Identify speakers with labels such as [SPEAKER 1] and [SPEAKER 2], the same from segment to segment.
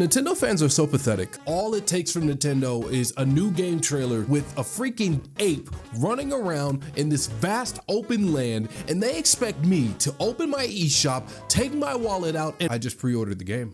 [SPEAKER 1] Nintendo fans are so pathetic. All it takes from Nintendo is a new game trailer with a freaking ape running around in this vast open land, and they expect me to open my eShop, take my wallet out, and I just pre-ordered the game.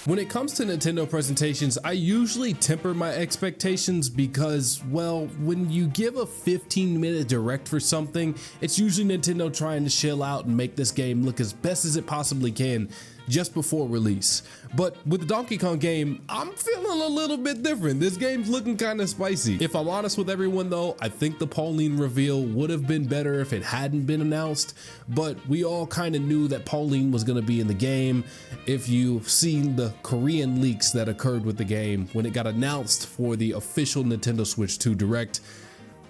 [SPEAKER 1] When it comes to Nintendo presentations, I usually temper my expectations because, well, when you give a 15-minute direct for something, it's usually Nintendo trying to chill out and make this game look as best as it possibly can just before release. But with the Donkey Kong game, I'm feeling a little bit different. This game's looking kind of spicy. If I'm honest with everyone though, I think the Pauline reveal would have been better if it hadn't been announced, but we all kind of knew that Pauline was going to be in the game. If you've seen the Korean leaks that occurred with the game when it got announced for the official Nintendo Switch 2 Direct,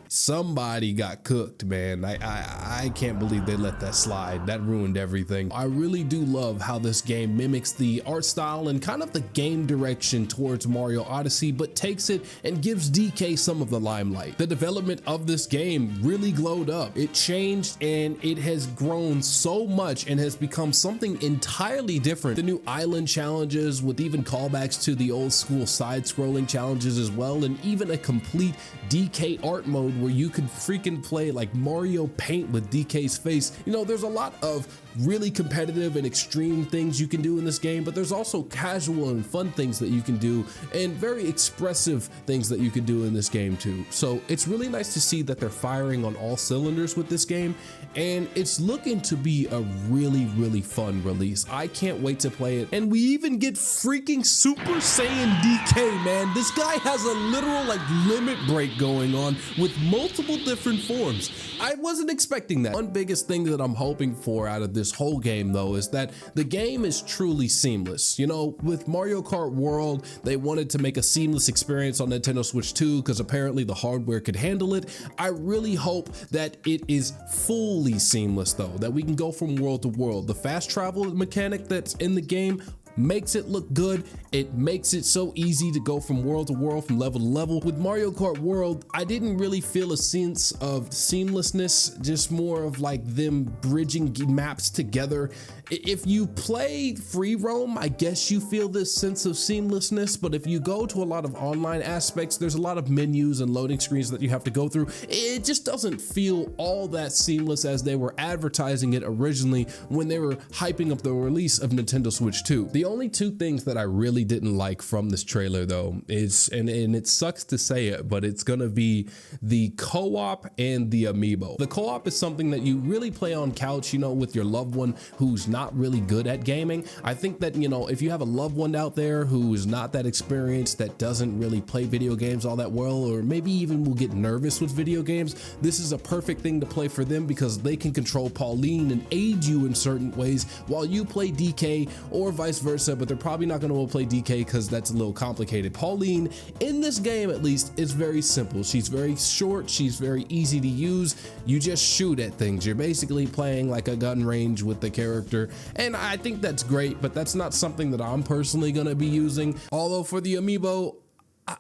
[SPEAKER 1] somebody got cooked, man. I can't believe they let that slide. That ruined everything. I really do love how this game mimics the art style and kind of the game direction towards Mario Odyssey, but takes it and gives DK some of the limelight. The development of this game really glowed up. It changed and it has grown so much and has become something entirely different. The new island challenges with even callbacks to the old school side-scrolling challenges as well, and even a complete DK art mode where you could freaking play like Mario Paint with DK's face. You know, there's a lot of really competitive and extreme things you can do in this game, but there's also casual and fun things that you can do and very expressive things that you can do in this game too. So it's really nice to see that they're firing on all cylinders with this game, and it's looking to be a really fun release. I can't wait to play it. And we even get freaking Super Saiyan DK, man. This guy has a literal like limit break going on with multiple different forms. I wasn't expecting that. One biggest thing that I'm hoping for out of this whole game though is that the game is truly seamless. You know, with Mario Kart World, they wanted to make a seamless experience on Nintendo Switch 2 because apparently the hardware could handle it. I really hope that it is fully seamless though, that we can go from world to world. The fast travel mechanic that's in the game makes it look good. It makes it so easy to go from world to world, from level to level. With Mario Kart World, I didn't really feel a sense of seamlessness, just more of like them bridging maps together. If you play free roam, I guess you feel this sense of seamlessness, but if you go to a lot of online aspects, there's a lot of menus and loading screens that you have to go through. It just doesn't feel all that seamless as they were advertising it originally when they were hyping up the release of Nintendo Switch 2. The only two things that I really didn't like from this trailer though is, and it sucks to say it, but it's gonna be the co-op and the Amiibo. The co-op is something that you really play on couch, you know, with your loved one who's not really good at gaming. I think that, you know, if you have a loved one out there who is not that experienced, that doesn't really play video games all that well, or maybe even will get nervous with video games, this is a perfect thing to play for them because they can control Pauline and aid you in certain ways while you play DK, or vice versa, but they're probably not going to play DK because that's a little complicated. Pauline, in this game at least, is very simple. She's very short, she's very easy to use. You just shoot at things. You're basically playing like a gun range with the character, and I think that's great, but that's not something that I'm personally going to be using. Although for the Amiibo,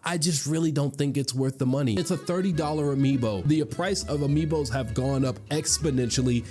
[SPEAKER 1] I just really don't think it's worth the money. It's a $30 Amiibo. The price of Amiibos have gone up exponentially.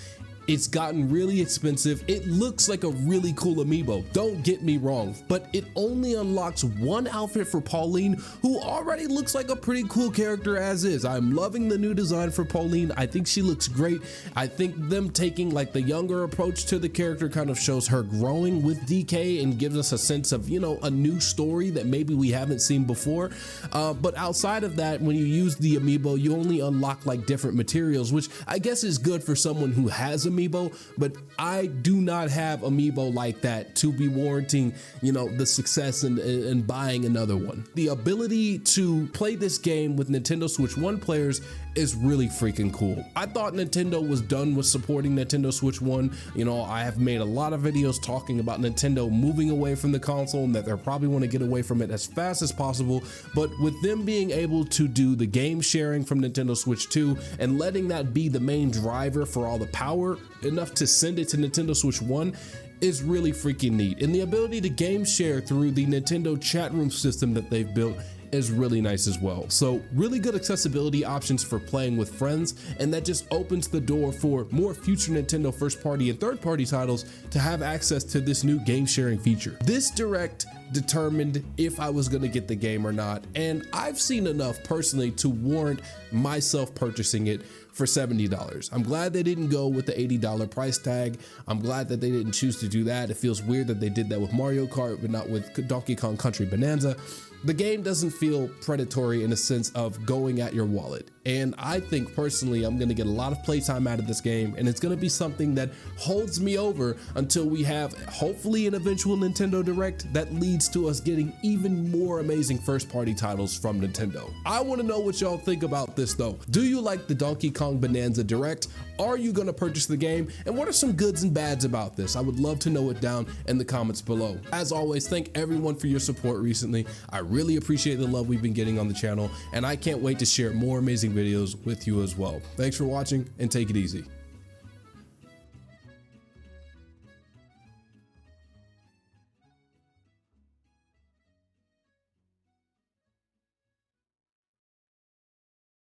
[SPEAKER 1] It's gotten really expensive. It looks like a really cool Amiibo, don't get me wrong, but it only unlocks one outfit for Pauline, who already looks like a pretty cool character as is. I'm loving the new design for Pauline. I think she looks great. I think them taking like the younger approach to the character kind of shows her growing with DK and gives us a sense of, you know, a new story that maybe we haven't seen before. But outside of that, when you use the Amiibo, you only unlock like different materials, which I guess is good for someone who has Amiibo, but I do not have Amiibo like that to be warranting, you know, the success and buying another one. The ability to play this game with Nintendo Switch 1 players is really freaking cool. I thought Nintendo was done with supporting Nintendo Switch 1. You know, I have made a lot of videos talking about Nintendo moving away from the console and that they're probably want to get away from it as fast as possible, but with them being able to do the game sharing from Nintendo Switch 2 and letting that be the main driver for all the power enough to send it to Nintendo Switch 1 is really freaking neat. And the ability to game share through the Nintendo chat room system that they've built is really nice as well. So really good accessibility options for playing with friends, and that just opens the door for more future Nintendo first party and third party titles to have access to this new game sharing feature. This Direct determined if I was gonna get the game or not, and I've seen enough personally to warrant myself purchasing it for $70. I'm glad they didn't go with the $80 price tag. I'm glad that they didn't choose to do that. It feels weird that they did that with Mario Kart, but not with Donkey Kong Country Bonanza. The game doesn't feel predatory in a sense of going at your wallet. And I think personally, I'm gonna get a lot of playtime out of this game, and it's gonna be something that holds me over until we have hopefully an eventual Nintendo Direct that leads to us getting even more amazing first party titles from Nintendo. I wanna know what y'all think about this though. Do you like the Donkey Kong Bonanza Direct? Are you gonna purchase the game? And what are some goods and bads about this? I would love to know it down in the comments below. As always, thank everyone for your support recently. I really appreciate the love we've been getting on the channel, and I can't wait to share more amazing videos with you as well. Thanks for watching, and take it easy.